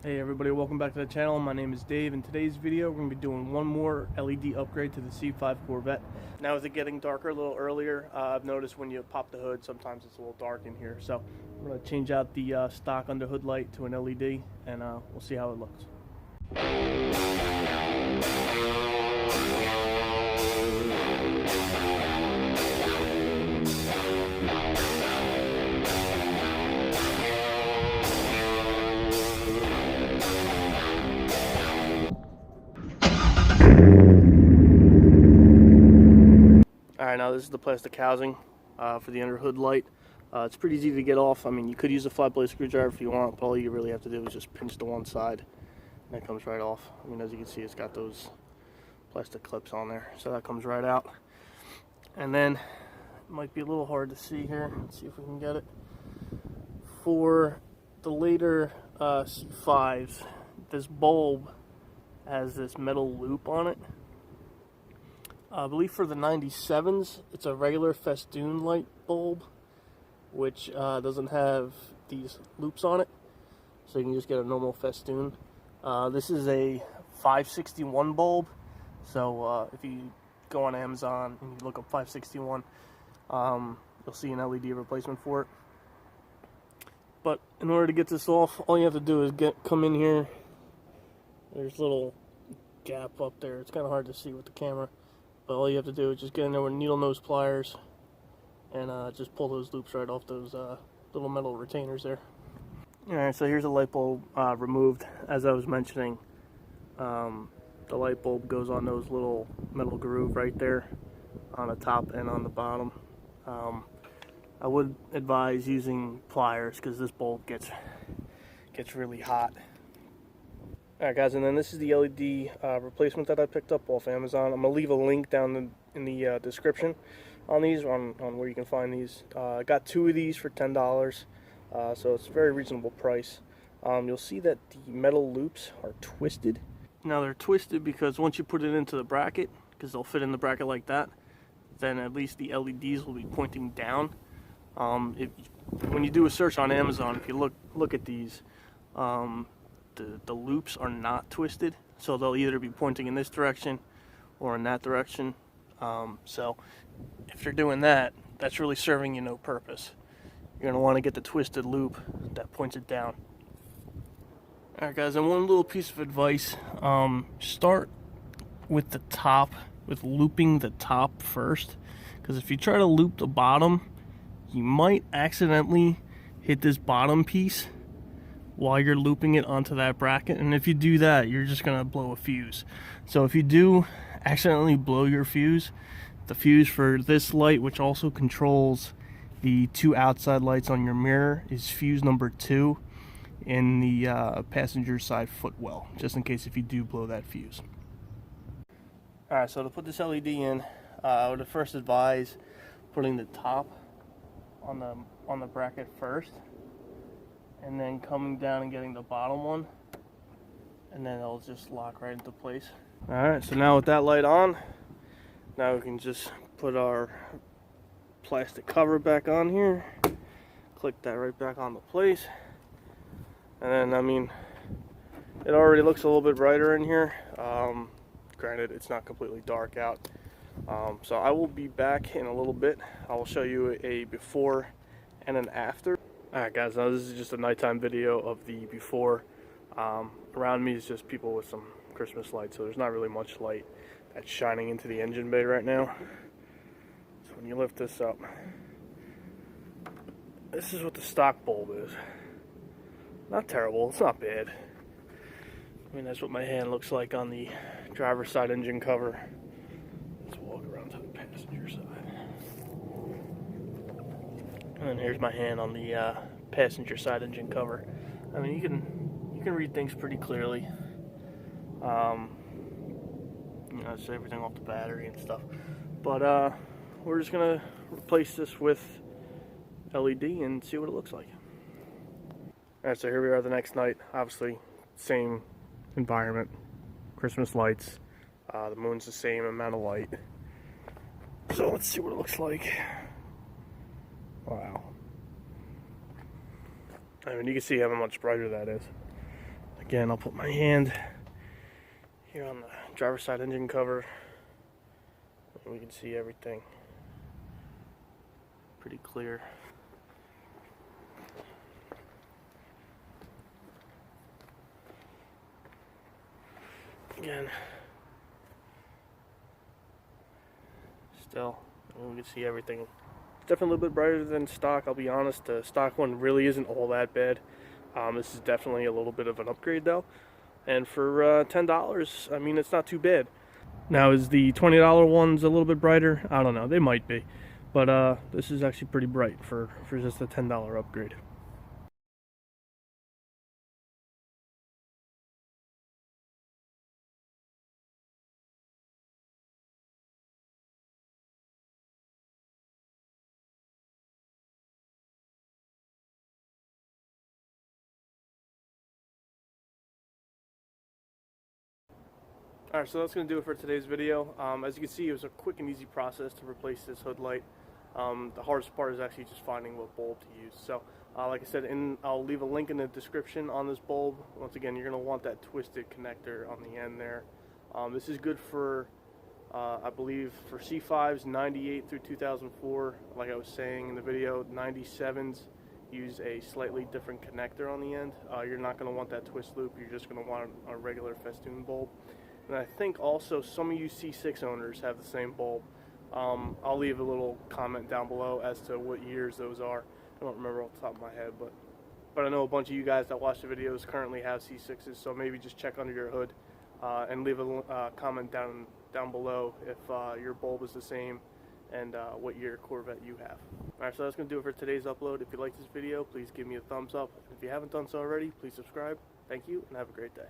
Hey everybody, welcome back to the channel. My name is Dave. In today's video, we're going to be doing one more LED upgrade to the C5 Corvette. Now with it getting darker a little earlier, I've noticed when you pop the hood, sometimes it's a little dark in here. So I'm going to change out the stock underhood light to an LED, and we'll see how it looks. Alright, now this is the plastic housing for the underhood light. It's pretty easy to get off. I mean, you could use a flat blade screwdriver if you want, but all you really have to do is just pinch to one side, and it comes right off. I mean, as you can see, it's got those plastic clips on there, so that comes right out. And then, it might be a little hard to see here. Let's see if we can get it. For the later C5s, this bulb has this metal loop on it. I believe for the 97s, it's a regular Festoon light bulb, which doesn't have these loops on it, so you can just get a normal Festoon. This is a 561 bulb, so if you go on Amazon and you look up 561, you'll see an LED replacement for it. But in order to get this off, all you have to do is come in here. There's a little gap up there. It's kind of hard to see with the camera. But all you have to do is just get in there with needle nose pliers and just pull those loops right off those little metal retainers there. Alright, so here's a light bulb removed. As I was mentioning, the light bulb goes on those little metal groove right there on the top and on the bottom. I would advise using pliers because this bulb gets really hot. Alright guys, and then this is the LED replacement that I picked up off Amazon. I'm going to leave a link down in the description on these, on where you can find these. I got two of these for $10, so it's a very reasonable price. You'll see that the metal loops are twisted. Now they're twisted because once you put it into the bracket, because they'll fit in the bracket like that, then at least the LEDs will be pointing down. When you do a search on Amazon, if you look at these, the loops are not twisted, so they'll either be pointing in this direction or in that direction. So if you're doing that, that's really serving you no purpose. You're going to want to get the twisted loop that points it down. Alright guys, and one little piece of advice, start with the top, with looping the top first, because if you try to loop the bottom, you might accidentally hit this bottom piece while you're looping it onto that bracket, and if you do that, you're just gonna blow a fuse. So if you do accidentally blow your fuse, the fuse for this light, which also controls the two outside lights on your mirror, is fuse number 2 in the passenger side footwell, just in case if you do blow that fuse. Alright, so to put this LED in, I would first advise putting the top on the bracket first, and then coming down and getting the bottom one, and then it'll just lock right into place. Alright, so now with that light on, now we can just put our plastic cover back on here, click that right back onto place, and then, I mean, it already looks a little bit brighter in here. Granted, it's not completely dark out. So I will be back in a little bit. I will show you a before and an after. Alright guys, now this is just a nighttime video of the before. Around me is just people with some Christmas lights, so there's not really much light that's shining into the engine bay right now. So when you lift this up, this is what the stock bulb is. Not terrible, it's not bad. I mean, that's what my hand looks like on the driver's side engine cover. Let's walk around to the passenger side. And here's my hand on the passenger side engine cover. I mean, you can read things pretty clearly. You know, it's everything off the battery and stuff. But we're just gonna replace this with LED and see what it looks like. Alright, so here we are the next night. Obviously, same environment, Christmas lights. The moon's the same amount of light. So let's see what it looks like. Wow. I mean, you can see how much brighter that is. Again, I'll put my hand here on the driver's side engine cover, and we can see everything pretty clear. Again, still, we can see everything. It's definitely a little bit brighter than stock, I'll be honest. The stock one really isn't all that bad. This is definitely a little bit of an upgrade though. And for $10, I mean, it's not too bad. Now, is the $20 ones a little bit brighter? I don't know, they might be. But this is actually pretty bright for just a $10 upgrade. Alright, so that's going to do it for today's video. As you can see, it was a quick and easy process to replace this hood light. The hardest part is actually just finding what bulb to use. So, like I said, I'll leave a link in the description on this bulb. Once again, you're going to want that twisted connector on the end there. This is good for, I believe, for C5s, 98 through 2004. Like I was saying in the video, 97s use a slightly different connector on the end. You're not going to want that twist loop. You're just going to want a regular Festoon bulb. And I think also some of you C6 owners have the same bulb. I'll leave a little comment down below as to what years those are. I don't remember off the top of my head, but I know a bunch of you guys that watch the videos currently have C6s, so maybe just check under your hood and leave a comment down below if your bulb is the same and what year Corvette you have. Alright, so that's going to do it for today's upload. If you like this video, please give me a thumbs up. If you haven't done so already, please subscribe. Thank you, and have a great day.